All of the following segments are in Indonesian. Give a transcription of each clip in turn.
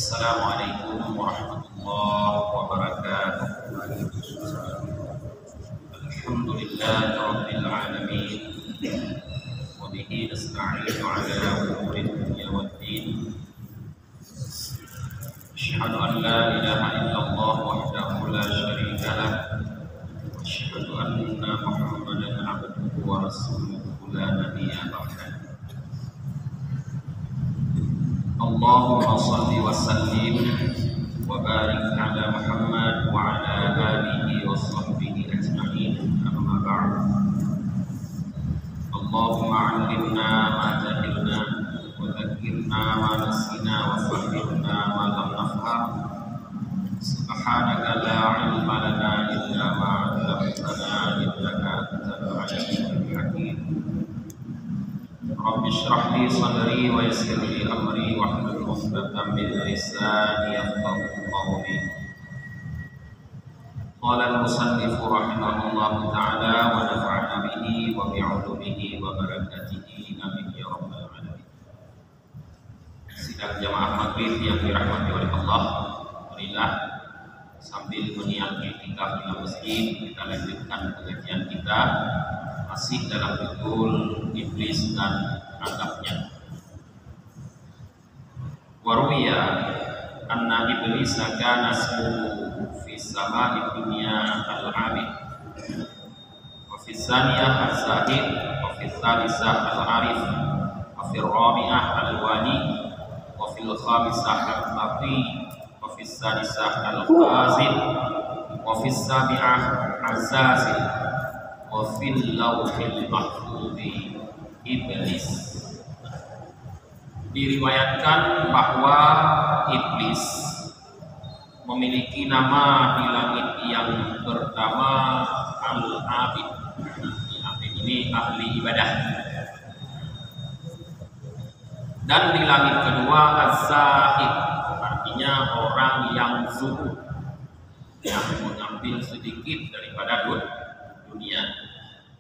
Assalamualaikum warahmatullahi wabarakatuh. Alhamdulillahi rabbil alamin. Wa bihi nasta'inu ala umuri dunya waddin. Asyhadu an la ilaha illallah wahdahu la syarika lah. Wa asyhadu anna Muhammadan abduhu wa rasuluhu la nabiyya ba'dahu. Allahumma salli wa sallim wa barik ala Muhammad wa ala alihi wa sahbihi ajma'in, amma ba'd. Allahumma 'allimna ma jahilna wa dhakkirna ma nasina wa fahhimna ma lam nafham. Subhanaka la 'ilma lana illa ma 'allamtana innaka antal 'alimul hakim. Rabbi shrah li sadri wa yassir li amri wahlul 'uqdatam min lisani yafqahu qawli. Qala al-musannif rahimahullahu ta'ala wa nafa'ana bihi wa bi'ulumihi wa barakatihi amin ya rabbal alamin. Sidang jamaah maghrib yang dirahmati oleh Allah, marilah sambil meniat i'tikaf di masjid kita lanjutkan pengajian kita masih dalam judul iblis dan adabnya. Waruya anna iblis kana ismuhu fi sama'i dunya al-'abid wa fi tsaniyah az-zahid wa fi tsalisah al-'arif wa fi rabi'ah al-wali wa fi khamisah al-taqi wa fi sadisah al-qazid wa fi sabi'ah az-zazil wa fil lawhil mahfudhi iblis. Diriwayatkan bahwa iblis memiliki nama di langit yang pertama al-abid. Abid ini ahli ibadah. Dan di langit kedua az-zahid, artinya orang yang zuhud, yang mengambil sedikit daripada dunia.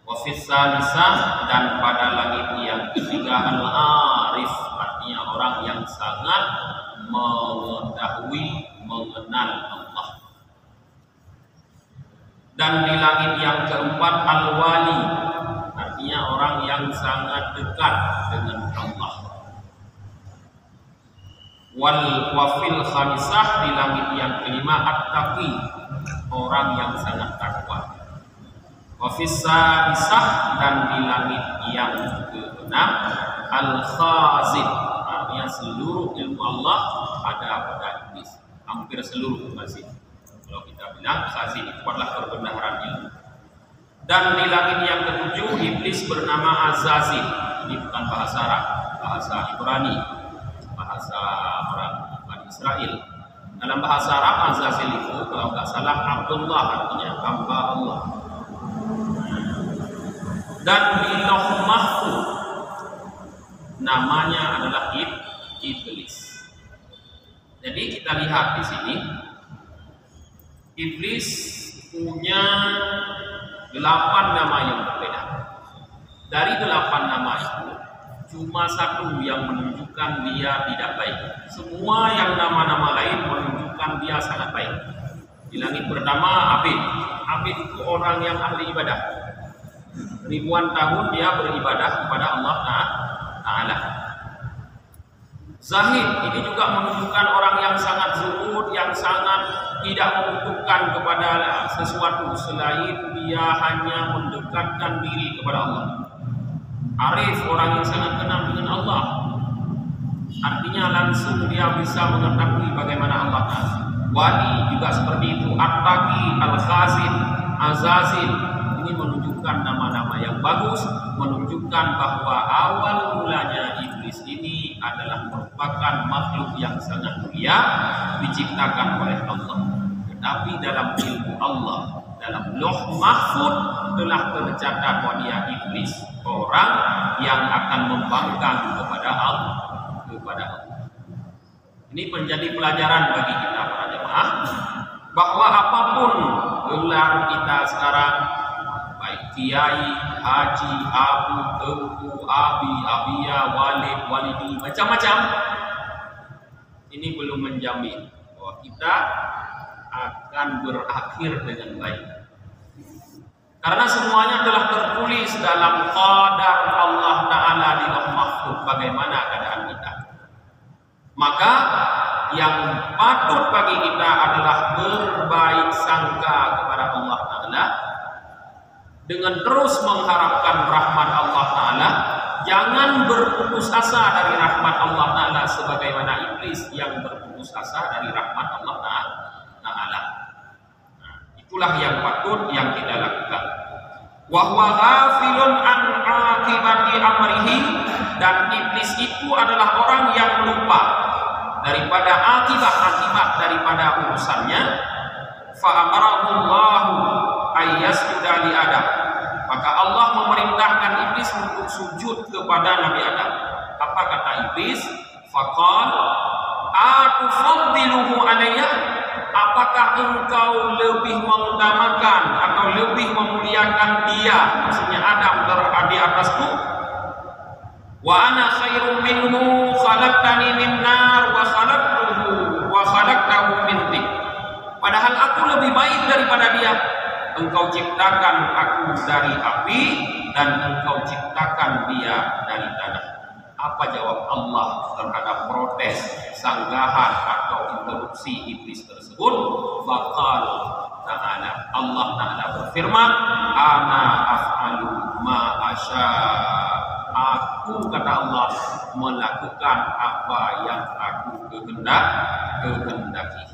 Wafis salisah, dan pada langit yang ketiga al-arif, artinya orang yang sangat mengetahui, mengenal Allah. Dan di langit yang keempat al-wali, artinya orang yang sangat dekat dengan Allah. Wafil khamisah, di langit yang kelima at-taqi, orang yang sangat takwa. Wafis sadisah, dan di langit yang keenam al-khazin, artinya seluruh ilmu Allah ada pada iblis, hampir seluruh khazin. Kalau kita bilang khazin itu adalah perbendaharaan ilmu. Dan di langit yang ketujuh iblis bernama Azazil. Ini bukan bahasa Arab, bahasa Ibrani, bahasa orang Bani Israel. Dalam bahasa Arab Azazil itu kalau nggak salah Abdullah, artinya hamba Allah. Dan di Lauh Mahfuz namanya adalah iblis. Jadi kita lihat di sini iblis punya 8 nama yang berbeda. Dari 8 nama itu cuma satu yang menunjukkan dia tidak baik. Semua yang nama-nama lain menunjukkan dia sangat baik. Di langit pertama Abid. Abid itu orang yang ahli ibadah. Ribuan tahun dia beribadah kepada Allah Ta'ala. Zahid ini juga menunjukkan orang yang sangat zuhud, yang sangat tidak membutuhkan kepada sesuatu selain dia hanya mendekatkan diri kepada Allah. Arif, orang yang sangat kenal dengan Allah, artinya langsung dia bisa mengetahui bagaimana Allah Ta'ala. Wali juga seperti itu. At-Taqi, Al-Khazin, Azazil, ini menunjukkan nama-nama yang bagus, menunjukkan bahwa awal mulanya iblis ini adalah merupakan makhluk yang sangat mulia, diciptakan oleh Allah. Tetapi dalam ilmu Allah, dalam Lauh Mahfuz telah tercatat bahwa dia iblis, orang yang akan membangkang kepada Allah. Ini menjadi pelajaran bagi kita para jemaah, bahwa apapun gelar kita sekarang, baik kiai, haji, abu, tengku, abi, abia, walid, walidi, macam-macam, ini belum menjamin bahwa kita akan berakhir dengan baik. Karena semuanya telah tertulis dalam qadar Allah Ta'ala di Lauh Mahfuz bagaimana keadaan kita. Maka yang patut bagi kita adalah berbaik sangka kepada Allah Ta'ala dengan terus mengharapkan rahmat Allah Ta'ala. Jangan berputus asa dari rahmat Allah Ta'ala sebagaimana iblis yang berputus asa dari rahmat Allah Ta'ala. Nah, itulah yang patut yang kita lakukan. Wa huwa ghafilun an aqibati amrihi, dan iblis itu adalah orang yang lupa daripada akibat daripada urusannya. Fa amarahullahu ayyasjuda li Adam, maka Allah memerintahkan iblis untuk sujud kepada Nabi Adam. Apa kata iblis? Faqal atufaddiluhu alayya, apakah engkau lebih mengutamakan atau lebih memuliakan dia, maksudnya Adam, di atasku? Wa ana khairum minhu khalaqtani min nar wa khalaqtahu min tin, padahal aku lebih baik daripada dia. Engkau ciptakan aku dari api dan engkau ciptakan dia dari tanah. Apa jawab Allah terhadap protes, sanggahan atau interupsi iblis tersebut? Faqal ta'ala, Allah Ta'ala berfirman, ana af'alu ma asya, aku, kata Allah, melakukan apa yang aku kehendaki.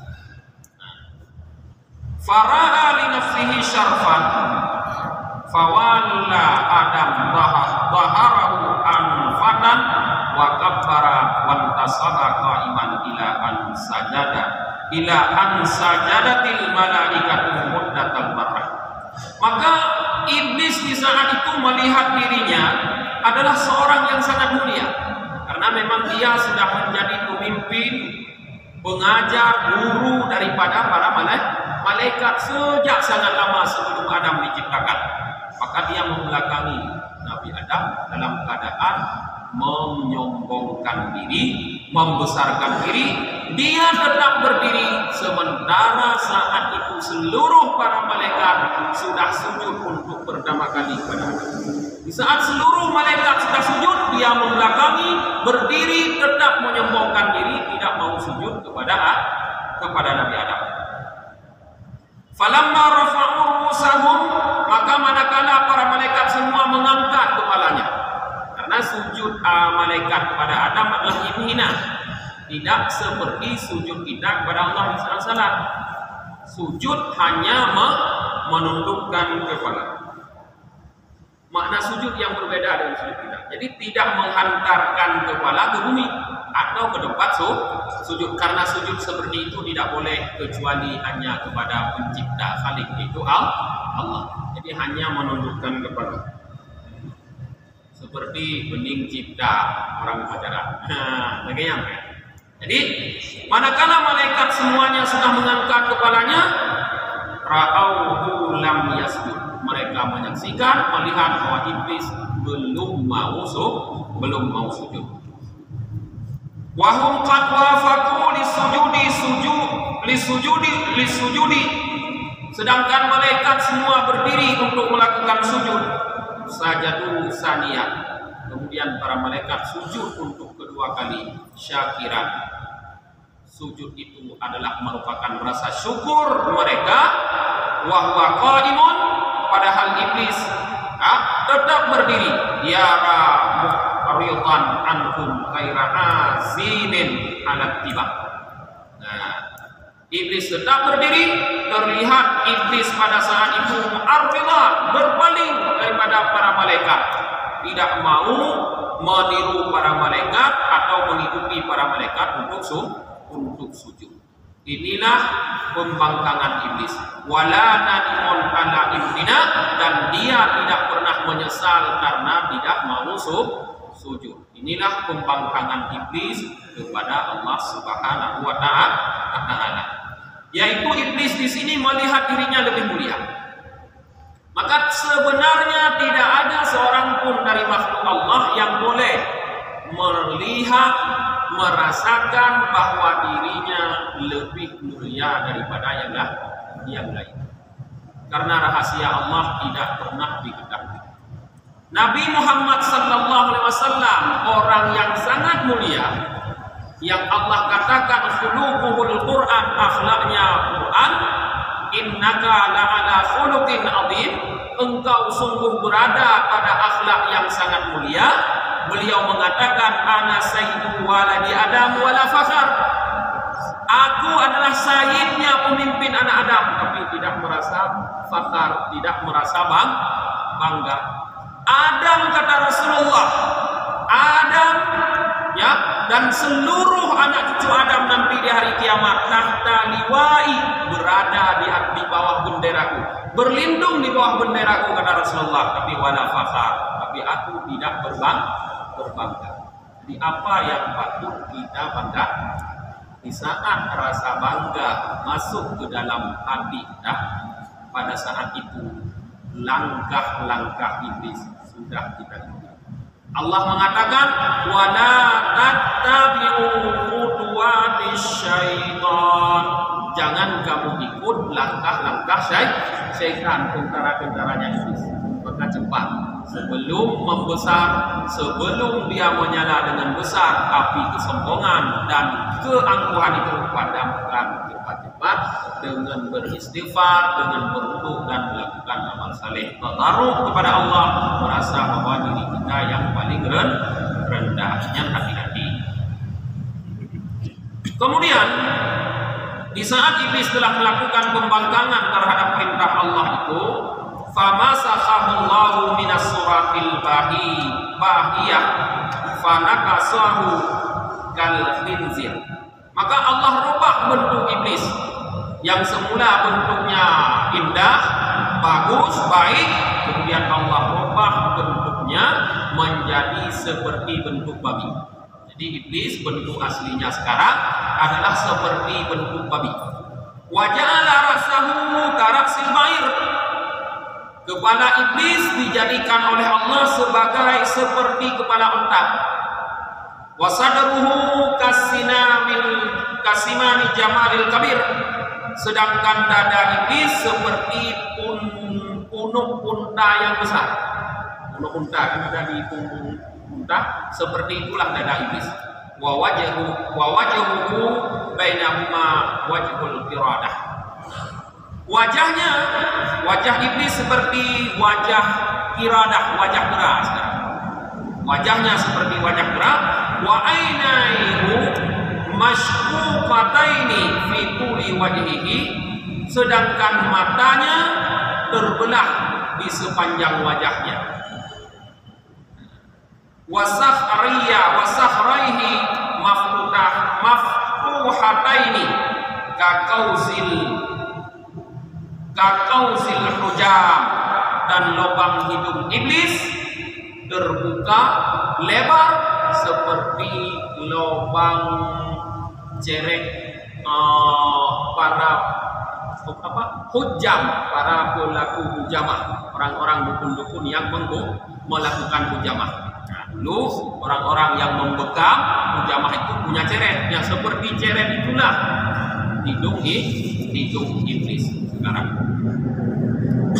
Fara'a li nafsihi syarfan fawalla Adam dhaharahu anfatan wa kabbara wa tasaba qa'iman ila an sajadatil malaikatu muddatal barra. Maka iblis di saat itu melihat dirinya adalah seorang yang sangat mulia, karena memang dia sudah menjadi pemimpin, pengajar, guru daripada para malaikat sejak sangat lama sebelum Adam diciptakan. Maka dia membelakangi Nabi Adam dalam keadaan menyombongkan diri, membesarkan diri. Dia tetap berdiri, sementara saat itu seluruh para malaikat sudah sujud untuk pertama kali kepada Adam. Di saat seluruh malaikat sudah sujud, dia membelakangi, berdiri, tetap menyombongkan diri, tidak mau sujud kepada Nabi Adam. Falamma rafa'u rusahum, maka manakala para malaikat semua mengangkat kepalanya, karena sujud malaikat kepada Adam adalah hina, tidak seperti sujud kita kepada Allah SWT. Sujud hanya menundukkan kepala. Makna sujud yang berbeda dengan sujud kita. Jadi tidak menghantarkan kepala ke bumi atau ke tempat sujud, karena sujud seperti itu tidak boleh kecuali hanya kepada pencipta Khalik, yaitu Allah. Jadi hanya menundukkan kepala seperti bening cipta orang pacaran. Bagaimana? Jadi manakala malaikat semuanya sudah mengangkat kepalanya, ra'auhu lam yasjud, mereka menyaksikan, melihat bahwa iblis belum mau sujud. Wahum qad wafaqu lisujudi, sedangkan malaikat semua berdiri untuk melakukan sujud. Sajadu saniyat, kemudian para malaikat sujud untuk kedua kali. Syakiran, sujud itu adalah merupakan rasa syukur mereka. Wa huwa qaimun, padahal iblis tetap berdiri. Yara muqridan anhum ghaira azinin ala tiba. Nah, iblis tetap berdiri, terlihat iblis pada saat itu mu'arridan, berpaling daripada para malaikat, tidak mau meniru para malaikat atau mengikuti para malaikat untuk sujud. Inilah pembangkangan iblis. Wala nadimun ala ibnina, dan dia tidak pernah menyesal karena tidak mau sujud. Inilah pembangkangan iblis kepada Allah Subhanahu wa Ta'ala. Yaitu iblis di sini melihat dirinya lebih mulia. Maka sebenarnya tidak ada seorang pun dari makhluk Allah yang boleh melihat, merasakan bahwa lebih mulia daripada yang lain. Karena rahasia Allah tidak pernah diketahui. Nabi Muhammad sallallahu alaihi wasallam orang yang sangat mulia, yang Allah katakan khuluquhul Quran, akhlaknya Quran, innaka la'ala khuluqin adzim, engkau sungguh berada pada akhlak yang sangat mulia. Beliau mengatakan ana sayyidu waladi Adam wala fakhar. Aku adalah sayyidnya pemimpin anak Adam, tapi tidak merasa fakhar, tidak merasa bangga. Adam, kata Rasulullah, Adam ya, dan seluruh anak cucu Adam nanti di hari kiamat tahta liwai, berada di bawah benderaku, berlindung di bawah benderaku, kata Rasulullah, tapi wala fakhar, tapi aku tidak berbangga. Jadi apa yang patut kita bangga? Di saat rasa bangga masuk ke dalam hati kita, pada saat itu langkah-langkah iblis sudah kita ikuti. Allah mengatakan wala tattabi'u khutuwatis syaitan. Jangan kamu ikut langkah-langkah syaitan, tentara-tentaranya iblis. Maka cepat sebelum membesar, sebelum dia menyala dengan besar api kesombongan dan keangkuhan itu, padamkan cepat-cepat dengan beristighfar, dengan berwudu dan melakukan amal saleh, tadarruk kepada Allah, merasa bahwa diri kita yang paling rendah. Yang hati-hati. Kemudian di saat iblis telah melakukan pembangkangan terhadap perintah Allah itu, famasakhallahu minas suratil bahiyah fanakasahu kal khinzir. Maka Allah rubah bentuk iblis yang semula bentuknya indah, bagus, baik, kemudian Allah rubah bentuknya menjadi seperti bentuk babi. Jadi iblis bentuk aslinya sekarang adalah seperti bentuk babi. Wa ja'ala rasahu karaksil bair. Kepala iblis dijadikan oleh Allah sebagai seperti kepala unta. Wasadaruhu kasimani jamalil kabir. Sedangkan dada iblis seperti punuk unta yang besar. Punuk unta kan ada di punggung unta, seperti itulah dada iblis. Wa wajhuhu bainahuma wajhul qiradah. Wajahnya, wajah iblis seperti wajah iradah, wajah kera sekarang. Wajahnya seperti wajah kera. Wa ainaihu mashquqataini fi tuli wajhihi. Sedangkan matanya terbelah di sepanjang wajahnya. Wasakhraihi maftuhataini kakausil hujam, dan lubang hidung iblis terbuka lebar seperti lubang cerek para hujam, para pelaku hujamah, orang-orang dukun-dukun yang melakukan hujamah. Nah, dulu orang-orang yang membekam hujamah itu punya ceret, yang seperti ceret itulah hidung iblis sekarang.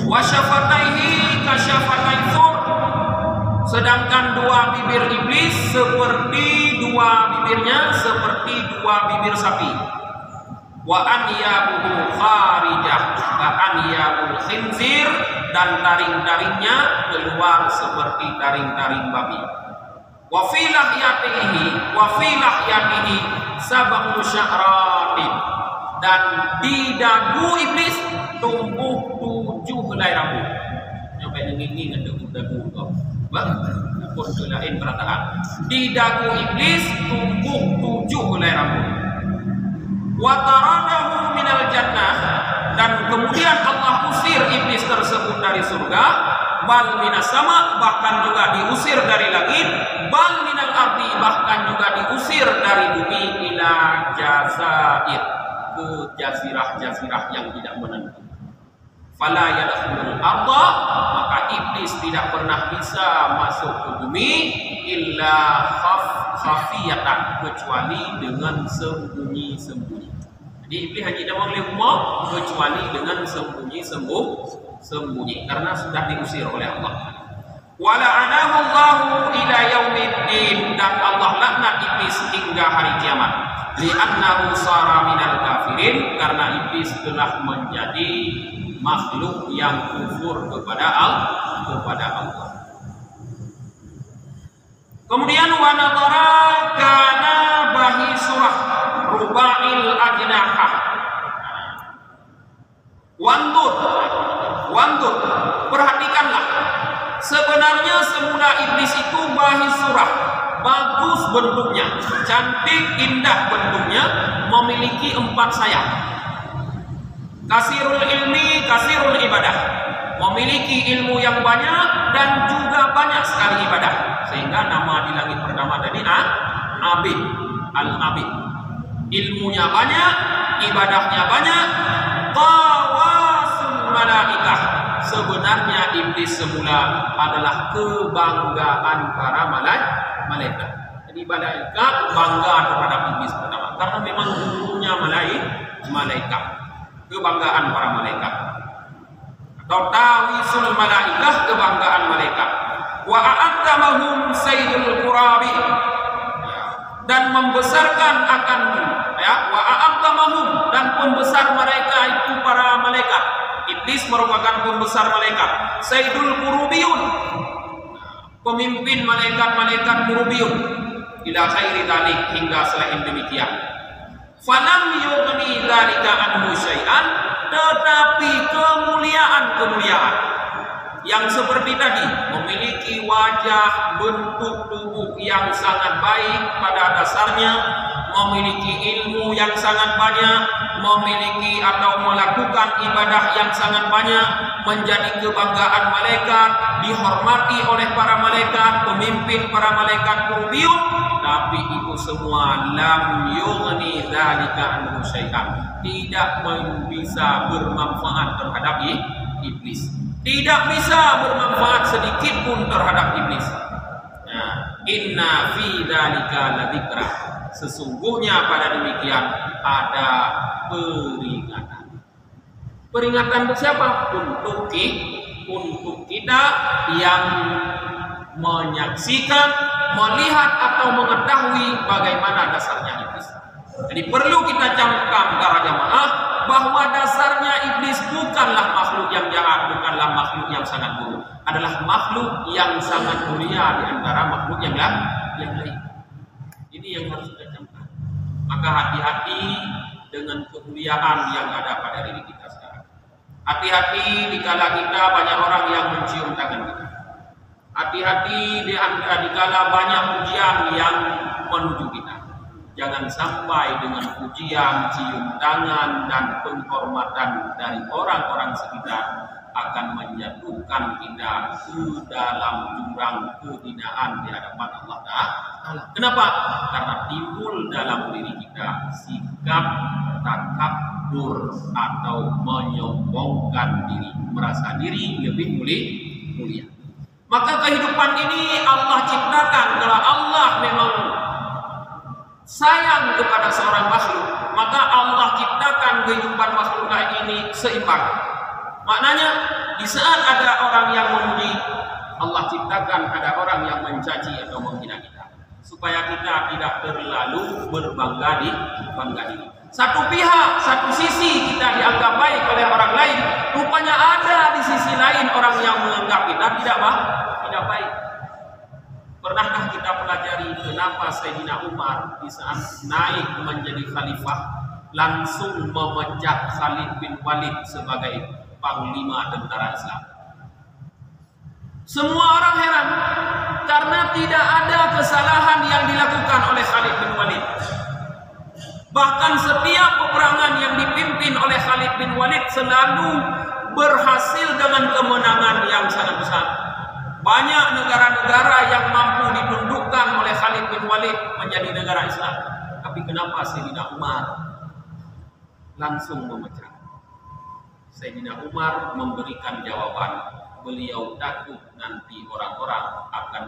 Wasyafataihi kasyafatai thur. Sedangkan dua bibir iblis seperti dua bibirnya seperti dua bibir sapi. Wa anyabuhu kharijah wa anyabul khinzir, dan taring-taringnya keluar seperti taring-taring babi. Wa fi lahyatihi sab'u sya'ratin, dan di dagu iblis tumbuh 7 helai rambut. Sampai nginging dagu kau. Bang, pun lain perataan. Di dagu iblis tumbuh 7 helai rambut. Wa taradahu minal jannah, dan kemudian Allah usir iblis tersebut dari surga. Bal minas sama, bahkan juga diusir dari langit. Bal minal ardi, bahkan juga diusir dari bumi. Ila jazair, ke jazirah-jazirah yang tidak menentu. Fala yadkhulul arda, maka iblis tidak pernah bisa masuk ke bumi illa khafiyatan, kecuali dengan sembunyi-sembunyi. Jadi iblis hanya tidak boleh umum kecuali dengan sembunyi karena sudah diusir oleh Allah. Wala'anahu Allahu ila yaumiddin, dan Allah laknat iblis hingga hari kiamat. Li'annahu sara minal kafirin, karena iblis telah menjadi makhluk yang kufur kepada Allah. Kemudian wa nadhara kana bahi surah ruba'il ajnahah. Wandur, perhatikanlah. Sebenarnya semula iblis itu bahi surah, bagus bentuknya, cantik, indah bentuknya, memiliki 4 sayap. Kasirul ilmi, kasirul ibadah, memiliki ilmu yang banyak dan juga banyak sekali ibadah, sehingga nama di langit pertama tadi Abid, Al-Abid. Ilmunya banyak, ibadahnya banyak. Tawasul malaikah, sebenarnya iblis semula adalah kebanggaan para malaikat. Jadi malaikat bangga terhadap iblis pertama karena memang gurunya malaikat. Kebanggaan para malaikat. Atau tawisul malaikah, kebanggaan malaikat. Wa a'tamahum sayyidul qurabi, dan membesarkan akan wa a'tamahum, dan pembesar mereka itu para malaikat. Iblis merupakan pembesar malaikat. Sayyidul Qurubiyun, pemimpin malaikat-malaikat Qurubiyun. Ila khairi dzalik, hingga selain demikian. Falam yughni dzalika anhu syai'an, tetapi kemuliaan yang seperti tadi, memiliki wajah bentuk tubuh yang sangat baik pada dasarnya, memiliki ilmu yang sangat banyak, memiliki atau melakukan ibadah yang sangat banyak, menjadi kebanggaan malaikat, dihormati oleh para malaikat, pemimpin para malaikat Qurubiyun, tapi itu semua lam yughni dzalika anhu syai'an, tidak bisa bermanfaat terhadap iblis. Tidak bisa bermanfaat sedikit pun terhadap iblis. Nah, inna fi dzalika ladzikra, sesungguhnya pada demikian ada peringatan. Peringatan untuk siapa? Untuk kita yang menyaksikan, melihat atau mengetahui bagaimana dasarnya iblis. Jadi perlu kita camkan para jamaah bahwa dasarnya iblis bukanlah makhluk yang jahat, bukanlah makhluk yang sangat buruk, adalah makhluk yang sangat mulia di antara makhluk yang lain. Ini yang harus kita camkan. Maka hati-hati dengan kemuliaan yang ada pada diri kita sekarang. Hati-hati dikala kita banyak orang yang mencium tangan kita. Hati-hati dikala banyak pujian yang menuju kita. Jangan sampai dengan pujian, cium tangan, dan penghormatan dari orang-orang sekitar akan menjatuhkan kita ke dalam jurang kehinaan di hadapan Allah Ta'ala. Kenapa? Karena timbul dalam diri kita sikap takabur atau menyombongkan diri, merasa diri lebih mulia. Maka kehidupan ini Allah ciptakan. Kalau Allah memang sayang kepada seorang makhluk, maka Allah ciptakan kehidupan makhluk ini seimbang. Maknanya di saat ada orang yang memuji, Allah ciptakan ada orang yang mencaci atau menghina kita, supaya kita tidak terlalu berbangga diri. Satu pihak, satu sisi kita dianggap baik oleh orang lain, rupanya ada di sisi lain orang yang menganggap kita tidak baik. Pernahkah kita pelajari kenapa Sayyidina Umar di saat naik menjadi khalifah langsung memecat Khalid bin Walid sebagai panglima tentara Islam? Semua orang heran karena tidak ada kesalahan yang dilakukan oleh Khalid bin Walid. Bahkan setiap peperangan yang dipimpin oleh Khalid bin Walid selalu berhasil dengan kemenangan yang sangat besar. Banyak negara-negara yang mampu ditundukkan oleh Khalid bin Walid menjadi negara Islam. Tapi kenapa Sayyidina Umar langsung memecat? Sayyidina Umar memberikan jawaban. Beliau takut nanti orang-orang akan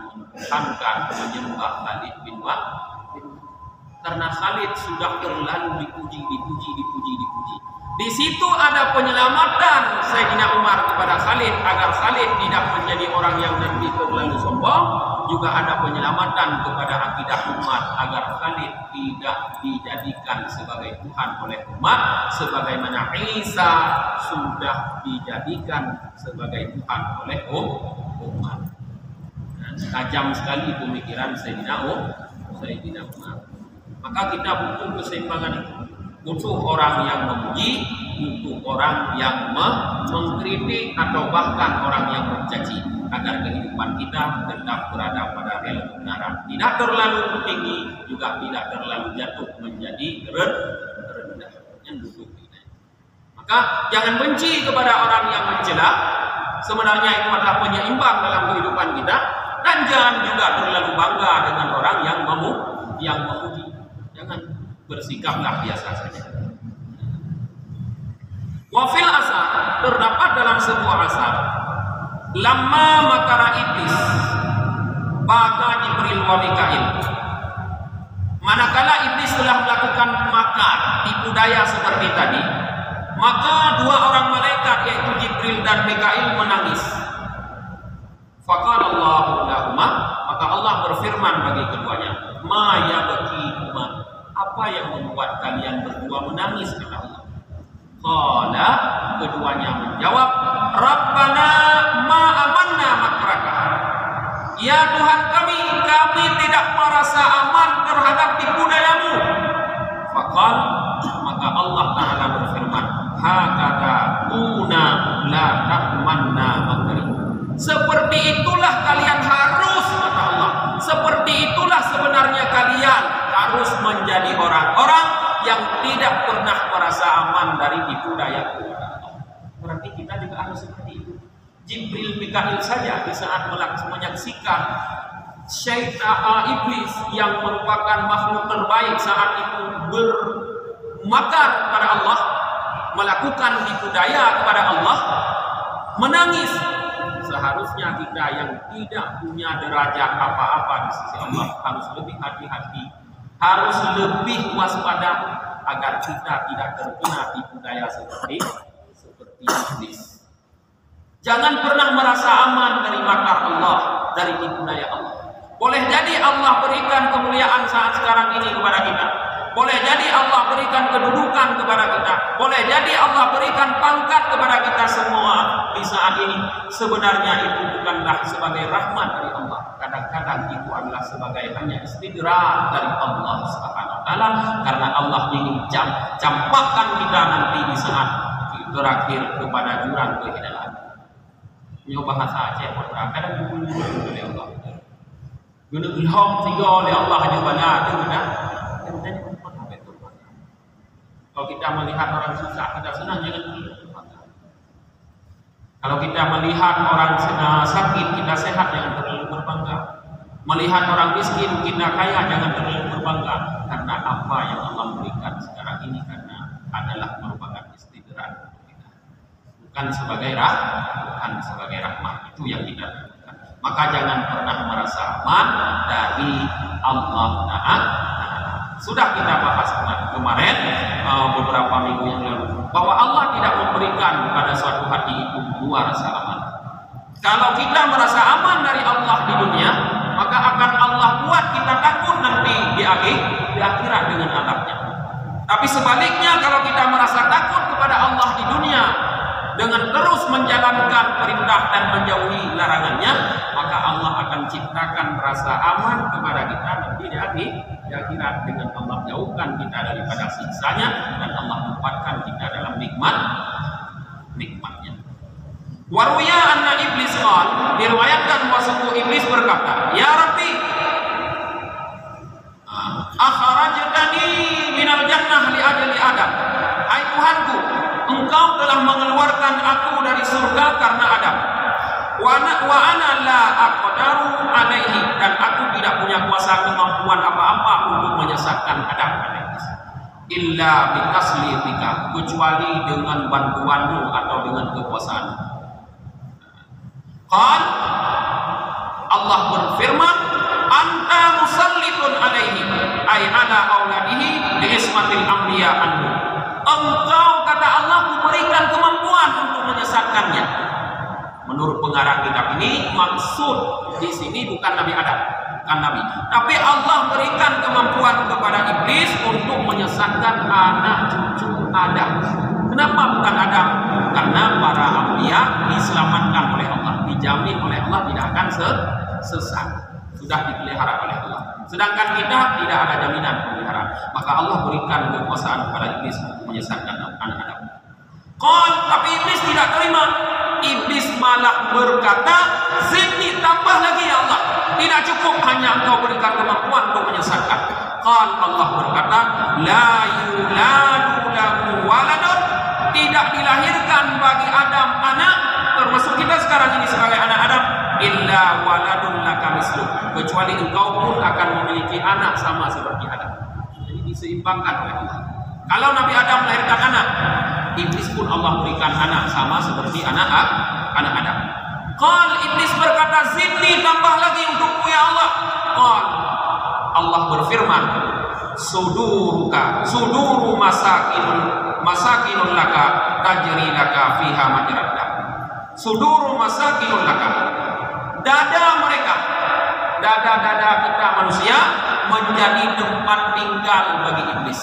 menyembah Khalid bin Walid. Karena Khalid sudah terlalu dipuji. Di situ ada penyelamatan Sayyidina Umar kepada Khalid agar Khalid tidak menjadi orang yang nanti terlalu sombong. Juga ada penyelamatan kepada akidah umat agar Khalid tidak dijadikan sebagai Tuhan oleh umat, sebagaimana Isa sudah dijadikan sebagai Tuhan oleh umat. Nah, tajam sekali pemikiran Sayyidina Umar. Maka kita butuh keseimbangan itu. Butuh orang yang memuji, butuh orang yang mengkritik atau bahkan orang yang mencaci, agar kehidupan kita tetap berada pada rel kebenaran. Tidak terlalu tinggi, juga tidak terlalu jatuh menjadi rendah. Yang duduk kita. Maka jangan benci kepada orang yang mencela. Sebenarnya itu adalah penyeimbang dalam kehidupan kita. Dan jangan juga terlalu bangga dengan orang yang memuji. Jangan, bersikaplah biasa saja. Wafil asar, terdapat dalam sebuah asar, lamma makara iblis baka Jibril wa Mikail. Manakala iblis telah melakukan makar, tipu daya seperti tadi, maka dua orang malaikat yaitu Jibril dan Mikail menangis. Faqala Allahu lahuma, maka Allah berfirman bagi keduanya, ma yabkikuma, apa yang membuat kalian berdua menangis, kata Allah. Qala, keduanya menjawab, Rabbana ma amanna makraka. Ya Tuhan kami tidak merasa aman terhadap tipu dayamu. Faqal, maka Allah Ta'ala berfirman, hakata una la ta'manna makri. Seperti itulah kalian harus, kata Allah, seperti itulah sebenarnya kalian harus menjadi orang-orang yang tidak pernah merasa aman dari tipu daya. Berarti kita juga harus seperti itu. Jibril Mikail saja di saat menyaksikan syaitan iblis yang merupakan makhluk terbaik saat itu bermakar kepada Allah, melakukan tipu daya kepada Allah, menangis. Seharusnya kita yang tidak punya derajat apa-apa di sisi Allah harus lebih hati-hati, harus lebih waspada agar kita tidak terkena tipu daya seperti iblis. Jangan pernah merasa aman dari makar Allah, dari tipu daya Allah. Boleh jadi Allah berikan kemuliaan saat sekarang ini kepada kita. Boleh jadi Allah berikan kedudukan kepada kita. Boleh jadi Allah berikan pangkat kepada kita semua di saat ini. Sebenarnya itu bukanlah sebagai rahmat dari Allah. Kadang-kadang itu adalah sebagai hanya istidraj dari Allah Subhanahu wa taala, karena Allah ingin campakkan kita nanti di saat berakhir kepada jurang kehidayaan. Nyo bahasa Aceh pada kadang dulu oleh Allah. Guna ilham tiga oleh Allah hanya banyak itu dah. Kalau kita melihat orang susah, kita senang, jangan berbangga. Kalau kita melihat orang sakit, kita sehat, jangan terlalu berbangga. Melihat orang miskin, kita kaya, jangan terlalu berbangga. Karena apa yang Allah berikan sekarang ini karena adalah merupakan istidraj kita. Bukan sebagai rahmat, itu yang kita lakukan. Maka jangan pernah merasa aman dari Allah Ta'ala. Sudah kita bahas kemarin beberapa minggu yang lalu bahwa Allah tidak memberikan pada suatu hati itu dua rasa aman. Kalau kita merasa aman dari Allah di dunia, maka akan Allah buat kita takut nanti di akhirat dengan azabnya. Tapi sebaliknya, kalau kita merasa takut kepada Allah di dunia dengan terus menjalankan perintah dan menjauhi larangannya, maka Allah akan ciptakan rasa aman kepada kita nanti di akhirat dengan Allah jauhkan kita daripada siksanya dan Allah tempatkan kita dalam nikmatnya. Waruya anna iblis qala, diriwayatkan bahwa iblis berkata, ya Rabbi, akhrajtani minal jannah li ajli Adam. Hai Tuhanku, Engkau telah mengeluarkan aku dari surga karena Adam. Wa ana la aqdaru alaihi, dan aku tidak punya kuasa kemampuan apa-apa untuk menyesatkan Adam alaihi. Illa bi taslitika, kecuali dengan bantuanmu atau dengan kekuasaanmu. Allah berfirman, anta musallitun alaihi ay ala auladihi li ismatil anbiya anhu. Engkau, kata Allah, memberikan kemampuan untuk menyesatkannya. Menurut pengarang kitab ini, maksud di sini bukan Nabi Adam, bukan Nabi, tapi Allah berikan kemampuan kepada iblis untuk menyesatkan anak cucu Adam. Kenapa bukan Adam? Karena para anbiya diselamatkan oleh Allah, dijamin oleh Allah tidak akan sesat, sudah dipelihara oleh Allah. Sedangkan kita tidak ada jaminan pelihara, maka Allah berikan kekuasaan kepada iblis untuk menyesatkan anak Adam. Tapi iblis tidak terima. Iblis malah berkata, zidni, tambah lagi ya Allah. Tidak cukup hanya engkau berikan kemampuan untuk menyesatkan. Allah berkata, la yuladu lahu waladun, tidak dilahirkan bagi Adam anak, termasuk kita sekarang ini sebagai anak Adam, illa waladun laka mislu, kecuali engkau pun akan memiliki anak sama seperti Adam. Jadi diseimbangkan oleh Allah. Kalau Nabi Adam melahirkan anak, iblis pun Allah berikan anak sama seperti anak Adam. Iblis berkata, zidni, tambah lagi untukku ya Allah. Allah berfirman, suduru masakinun laka tajri laka fiha majrad dam. Suduru masakinun laka, dada mereka, dada kita manusia menjadi tempat tinggal bagi iblis.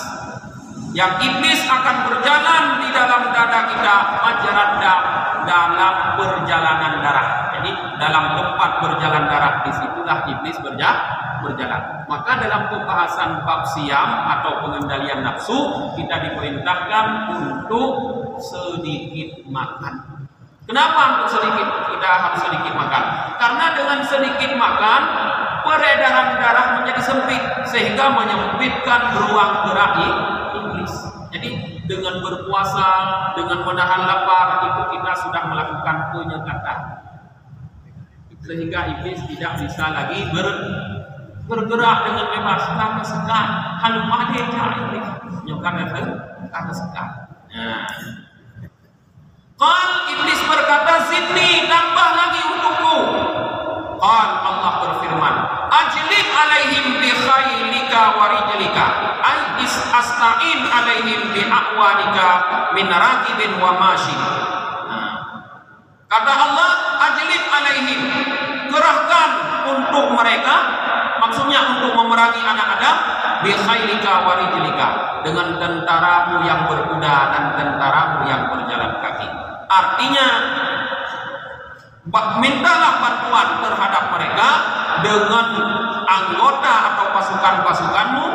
Yang iblis akan berjalan di dalam dada kita majrad dam, dalam perjalanan darah. Jadi dalam tempat berjalan darah, disitulah iblis berjalan. Maka dalam pembahasan bab siam atau pengendalian nafsu, kita diperintahkan untuk sedikit makan. Kenapa untuk sedikit? Kita harus sedikit makan. Karena dengan sedikit makan, peredaran darah menjadi sempit, sehingga menyempitkan ruang gerak iblis. Jadi dengan berpuasa, dengan menahan lapar, itu kita sudah melakukan penyekatan, sehingga iblis tidak bisa lagi bergerak dengan bebas. Karena sekat, halu mati iblis nyokan karena sekat. Iblis berkata, zidni, tambah lagi untukku. Allah berfirman, ajlib alaihim bi khaylika wa rijlika, ay asta'in alaihim bi a'wanika min rakibin wa mashin. Kata Allah, ajlib alaihim, kerahkan untuk mereka, maksudnya untuk memerangi anak Adam, bi khaylika wa rijlika, dengan tentaramu yang berkuda dan tentaramu yang berjalan kaki. Artinya, mintalah bantuan terhadap mereka dengan anggota atau pasukan-pasukanmu,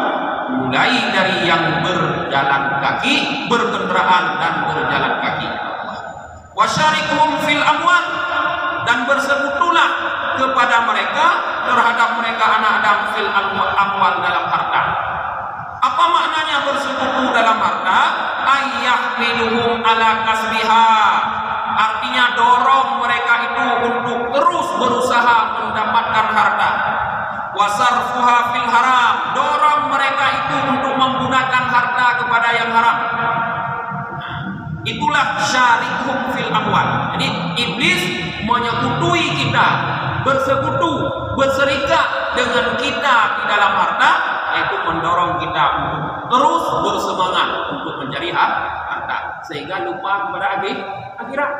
mulai dari yang berjalan kaki, berkendaraan dan berjalan kaki. Wasyarikhum fil amwal, dan bersekutulah kepada mereka terhadap mereka anak Adam fil amwal, dalam harta. Apa maknanya bersekutu dalam harta? Ayyahmiluhum ala kasbiha, artinya dorong mereka itu untuk terus berusaha mendapatkan harta. Wasarfuha fil haram, dorong mereka itu untuk menggunakan harta kepada yang haram. Itulah syarikhum fil amwal. Jadi iblis menyekutui kita, bersekutu, berserikat dengan kita di dalam harta, yaitu mendorong kita untuk terus bersemangat untuk mencari harta, sehingga lupa kepada akhirat.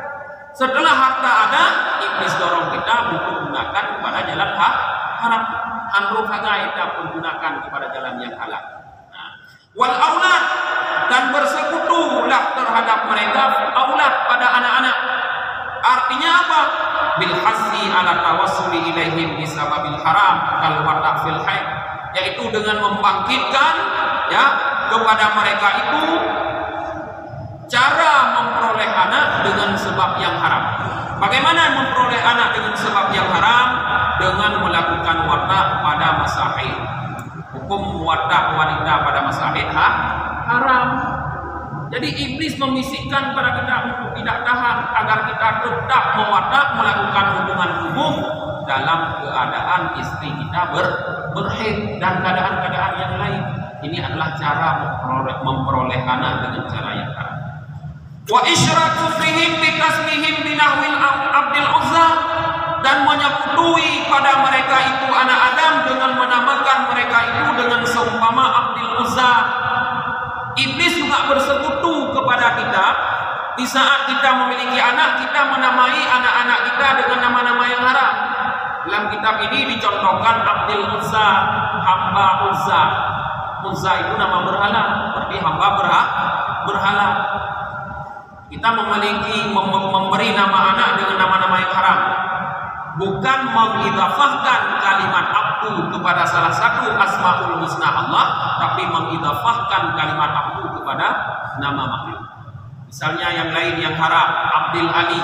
Setelah harta ada, iblis dorong kita untuk gunakan kepada jalan haram. Andro kagai kita pergunakan kepada jalan yang halal. Wal aulad, dan bersekutulah terhadap mereka aulad, pada anak-anak. Artinya apa? Bil hasri ala tawassuli ilaihim bisababil haram kal wata' fil haid, yaitu dengan membangkitkan kepada mereka itu cara memperoleh anak dengan sebab yang haram. Bagaimana memperoleh anak dengan sebab yang haram? Dengan melakukan wata' pada masa haid. Hukum wata' wanita pada masa haid haram. Jadi iblis membisikkan pada kita untuk tidak tahan, agar kita tetap mewata' melakukan hubungan tubuh dalam keadaan istri kita berhaid dan keadaan-keadaan yang lain. Ini adalah cara memperoleh anak dengan cara yang haram. Wa isyraku fihim bitasmihim binahwil abdil uzza, dan menyekutui pada mereka itu anak Adam dengan menamakan mereka itu dengan seumpama Abdul Uzza. Iblis juga bersekutu kepada kita. Di saat kita memiliki anak, kita menamai anak-anak kita dengan nama-nama yang haram. Dalam kitab ini dicontohkan Abdul Uzza, hamba Uzza. Uzza itu nama berhala, berarti hamba berhala. Kita memberi nama anak dengan nama-nama yang haram, bukan mengidafahkan kalimat abdu kepada salah satu asmaul husna Allah, tapi mengidafahkan kalimat abdu kepada nama makhluk. Misalnya yang lain yang haram, Abdul Ali,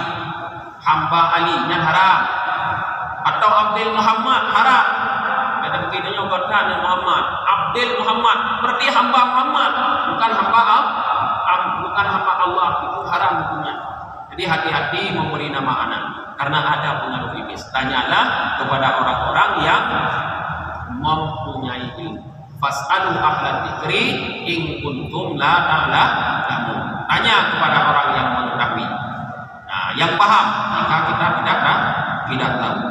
hamba Ali yang haram, atau Abdul Muhammad haram. Ada begininya kata Muhammad, Abdul Muhammad, berarti hamba Muhammad, bukan hamba Allah, itu haram hukumnya. Jadi hati-hati memberi nama anak, karena ada pengaruh iblis. Tanyalah kepada orang-orang yang mempunyai ilmu. Fas'alu ahlan dzikri in kuntum la ta'lamun. Tanya kepada orang yang mengetahui, yang paham, jika kita tidak tahu.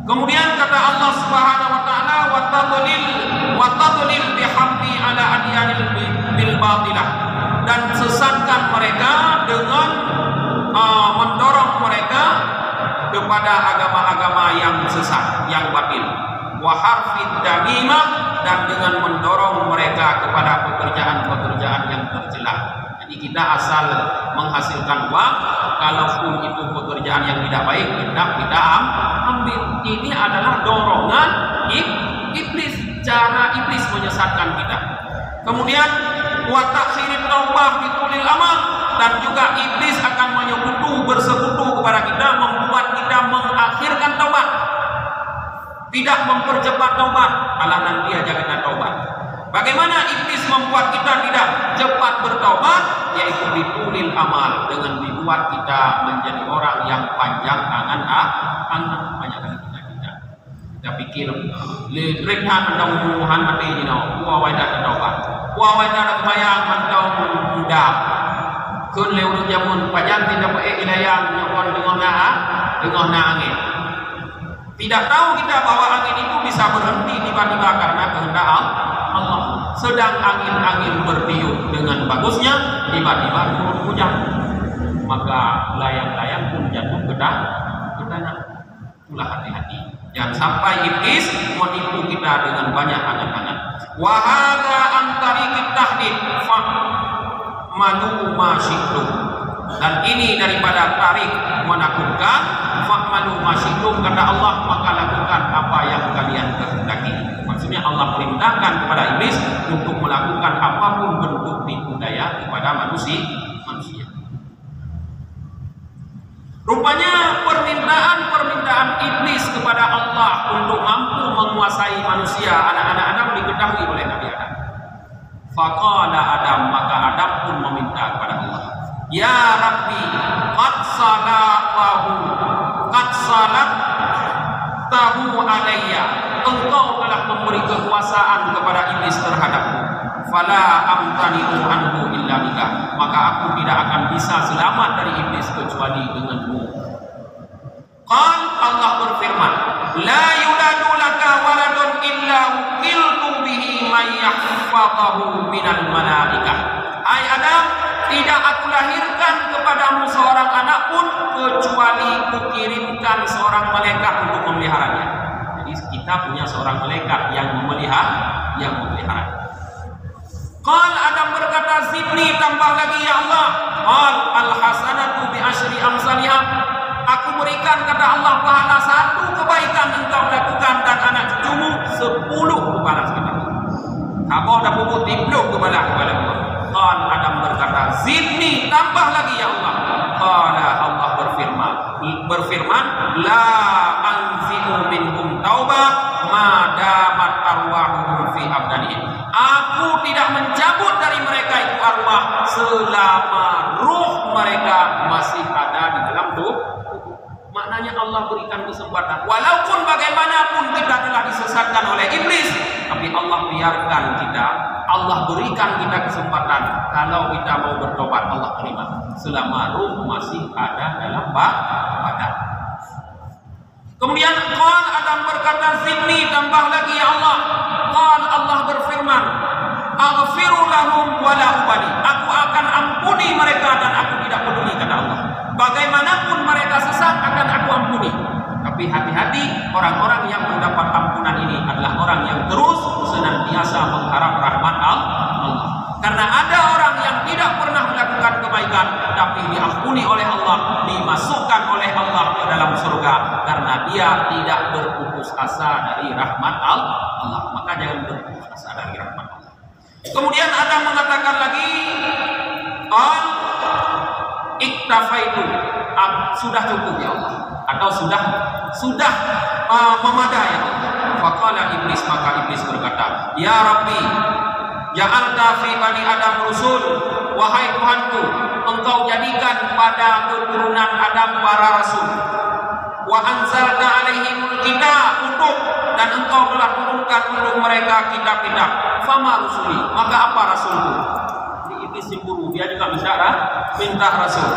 Kemudian kata Allah Subhanahu wa taala, wa tadlil bihamdi ala adyanil bil batilah, dan sesatkan mereka dengan mendorong mereka kepada agama-agama yang sesat, yang batil. Wa harfid damimah, dan dengan mendorong mereka kepada pekerjaan-pekerjaan yang tercela. Jadi kita asal menghasilkan uang, kalaupun itu pekerjaan yang tidak baik, kita ambil. Ini adalah dorongan iblis, cara iblis menyesatkan kita. Kemudian wa takhirut taubah bitulil amal, dan juga iblis akan bersekutu kepada kita, membuat kita mengakhirkan taubat, tidak mempercepat taubat. Alah nanti aja kita taubat. Bagaimana iblis membuat kita tidak cepat bertaubat? Yaitu ditulil amal, dengan dibuat kita menjadi orang yang panjang tangan. Banyak kali kita pikir rehat mudah-mudahan mati dino, wawai dah taubat, wawai dah bayang mantau muda kun leu jamun pajan tidak baik ilayang nyokon dengan angin. Tidak tahu kita bahwa angin itu bisa berhenti tiba-tiba karena kehendak Allah. Sedang angin-angin bertiup dengan bagusnya, tiba-tiba turun hujan, maka layang-layang pun jatuh ke tanah. Itulah hati-hati, jangan sampai iblis menipu kita dengan banyak angan-angan. Wa hadza an tariqit tahdid fa manu masyidu, dan ini daripada tarik menakutkan. Fa'malu masyidu, kata Allah, maka lakukan apa yang kalian kehendaki. Maksudnya Allah perintahkan kepada iblis untuk melakukan apapun bentuk tipu daya kepada manusia. Rupanya permintaan iblis kepada Allah untuk mampu menguasai manusia, anak-anak Adam, diketahui oleh Nabi Adam. Faqala Adam, maka Adam pun meminta kepada Allah, ya Rabbi, qad salatahu alayya, engkau telah memberi kekuasaan kepada iblis terhadapku. Fala amtani'u anhu illa bika, maka aku tidak akan bisa selamat dari iblis kecuali denganmu. Qal, Allah berfirman, la yuladu laka waladun illa ukiltu bihi man yahfazahu minal malaikah. Hai Adam, tidak aku lahirkan kepadamu seorang anak pun kecuali kukirimkan seorang malaikat untuk memeliharanya. Jadi kita punya seorang malaikat yang memelihara. Qal, Adam berkata, zidni, tambah lagi ya Allah. Qal, al hasanatu bi asyri amsalihah, aku berikan, kata Allah, pahala satu kebaikan engkau lakukan dan anak cucumu 10 balas kita. Apa dah puput tibluk kepada Allah. Qal, Adam berkata, zidni, tambah lagi ya Allah. Qala, Allah berfirman, la anzi'u minhum taubah ma damat arwahuhum fi abdanihim. Aku tidak mencabut dari mereka itu arwah selama ruh mereka masih ada di dalam tubuh. Maknanya Allah berikan kesempatan. Walaupun bagaimanapun kita telah disesatkan oleh iblis, tapi Allah biarkan kita, Allah berikan kita kesempatan. Kalau kita mau bertobat, Allah terima selama ruh masih ada dalam badan. Kemudian qal Adam berkata, zidni, tambah lagi ya Allah. Qal Allah berfirman, aghfiru lahum wa la ubali. Aku akan ampuni mereka dan aku tidak peduli, kata Allah. Bagaimanapun mereka sesat akan aku ampuni. Tapi hati-hati, orang-orang yang mendapat ampunan ini adalah orang yang terus senantiasa mengharap rahmat Allah. Karena ada orang yang tidak pernah melakukan kebaikan, tapi diampuni oleh Allah, dimasukkan oleh Allah ke dalam surga, karena dia tidak berputus asa dari rahmat Allah. Maka jangan berputus asa dari rahmat Allah. Kemudian Adam mengatakan lagi, iktafaitu, sudah cukup ya Allah, atau sudah memadai ya Allah. Faqala iblis, maka iblis berkata, ya Rabbi, ja'alta fi bani Adam rusul, wahai Tuhanku, engkau jadikan pada keturunan Adam para rasul. Wa anzalta alaihimul kitab, dan engkau telah turunkan untuk mereka kitab-kitab. Fama rusuli, maka apa rasulku? Iblis cemburu, dia juga minta rasul.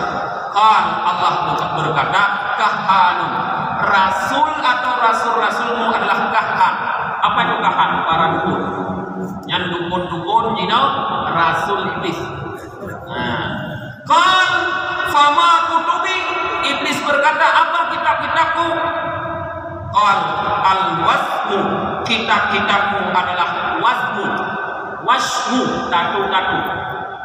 Kan Allah berkata, kahanun, rasul atau rasul-rasulmu adalah kahan. Apa itu kahan? Para dukun. Yang dukun-dukun, rasul iblis. Kan fama kutubi, iblis berkata, apa kitab-kitabku? Kan al-wasmu, kitab-kitabmu adalah wasmu. Wasmu, tatu-tatu.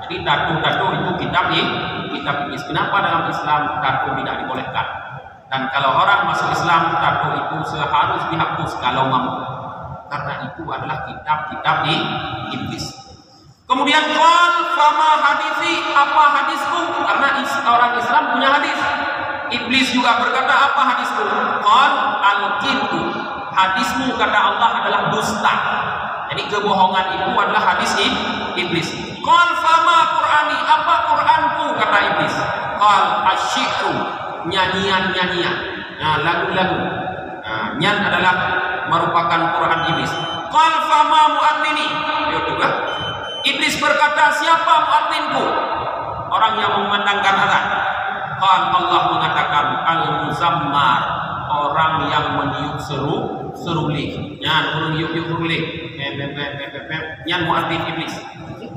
Jadi tatu-tatu itu kitab iblis. Kenapa dalam Islam tatu tidak dibolehkan? Dan kalau orang masuk Islam, tatu itu seharus dihapus kalau mampu. Karena itu adalah kitab-kitab iblis. Kemudian qal fama hadisi, apa hadisku? Karena orang Islam punya hadis. Iblis juga berkata, apa hadisku? Qal al-kidbu, hadismu kata Allah adalah dusta. Jadi kebohongan itu adalah hadis iblis. Qal fama qur'ani, apa Qur'anku? Kata iblis. Qal asyi'ru, nyanyian-nyanyian, lagu-lagu. Nyan adalah merupakan Quran iblis. Qal fama mu'adzini, iblis berkata, siapa mu'adzinku? Orang yang memandangkan azan. Qal Allah mengatakan, al-muzammar, orang yang meniup seruling. Nyan urung yuk seruling. Nyan mu'adzin iblis.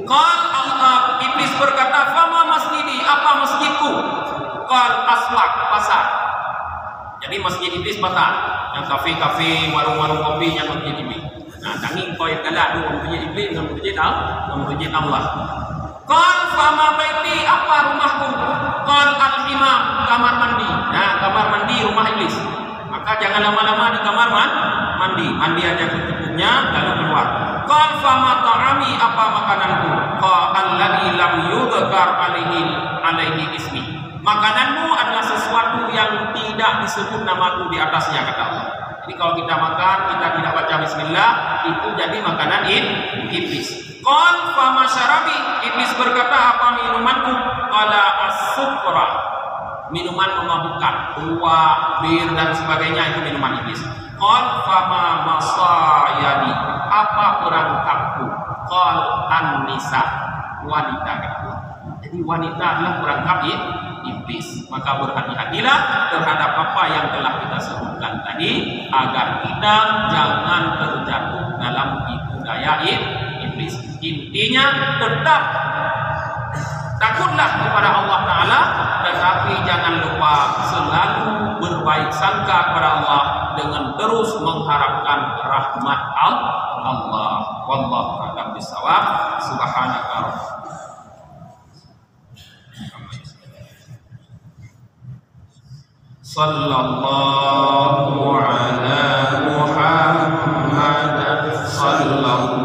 Qal Allah, iblis berkata, fama masjidi, apa masjidku? Qal aswaq, pasar. Jadi masjid iblis pasar, yang kafe-kafe, warung-warung kopi, yang masjid iblis. Nah, tangi kau yang kalah dua masjid iblis dengan masjid Allah. Qal fama baiti, apa rumahku? Qal al-himam, kamar mandi. Nah, kamar mandi rumah iblis. Maka jangan lama-lama di kamar mandi aja secukupnya lalu keluar. Qal fama ta'ami, apa makananku? Qal alladzi lam yudhkar alaihi ismi. Makananmu adalah sesuatu yang tidak disebut namaku di atasnya, kata Allah. Jadi kalau kita makan, kita tidak baca bismillah, itu jadi makanan iblis. Qal fama syarabi, iblis berkata, apa minumanku? Qala as-sukra, minuman memabukkan, tua, bir dan sebagainya, itu minuman iblis. Qal fama masayani, apa perangkapku? Qal an-nisa, wanita, kata Allah. Jadi wanita adalah perangkap iblis. Maka berhati-hatilah terhadap apa yang telah kita sebutkan tadi, agar kita jangan terjatuh dalam tipu daya iblis. Intinya tetap takutlah kepada Allah Ta'ala, tetapi jangan lupa selalu berbaik sangka kepada Allah dengan terus mengharapkan rahmat Allah. Wallahu a'lam bishawab. Subhanaka. Sallallahu ala Muhammad sallallahu